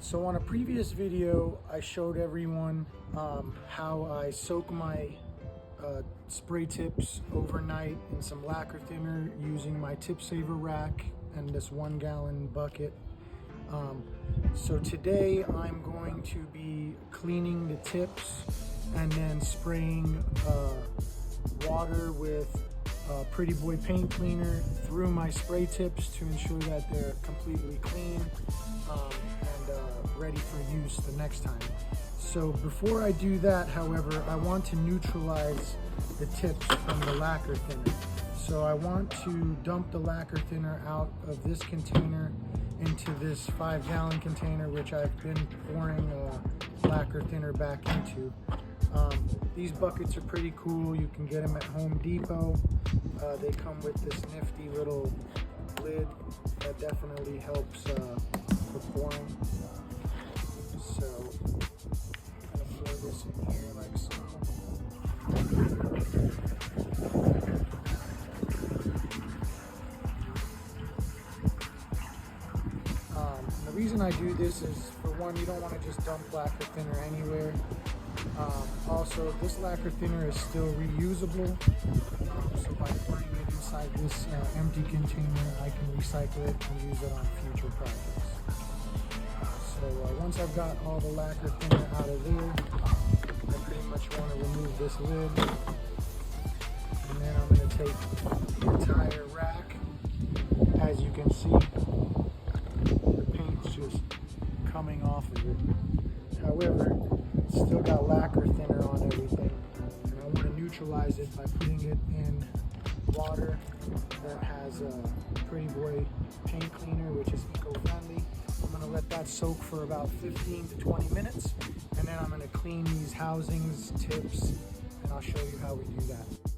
So on a previous video, I showed everyone how I soak my spray tips overnight in some lacquer thinner using my TipSaver rack and this 1 gallon bucket. So today I'm going to be cleaning the tips and then spraying water with Pretty Boy paint cleaner through my spray tips to ensure that they're completely clean and ready for use the next time. So before I do that, however, I want to neutralize the tips from the lacquer thinner. So I want to dump the lacquer thinner out of this container into this 5 gallon container, which I've been pouring lacquer thinner back into. These buckets are pretty cool. You can get them at Home Depot. They come with this nifty little lid that definitely helps for pouring. So I'm gonna pour this in here like so. The reason I do this is, for one, you don't want to just dump lacquer thinner anywhere. Also, this lacquer thinner is still reusable, so by pouring it inside this empty container, I can recycle it and use it on future projects. So once I've got all the lacquer thinner out of there, I pretty much want to remove this lid, and then I'm going to take the entire rack. As you can see, the paint's just coming off of it. However, it's still got lacquer thinner on everything, and I want to neutralize it by putting it in water that has a Pretty Boy paint cleaner, which is eco-friendly. I'm going to let that soak for about 15 to 20 minutes, and then I'm going to clean these housings, tips, and I'll show you how we do that.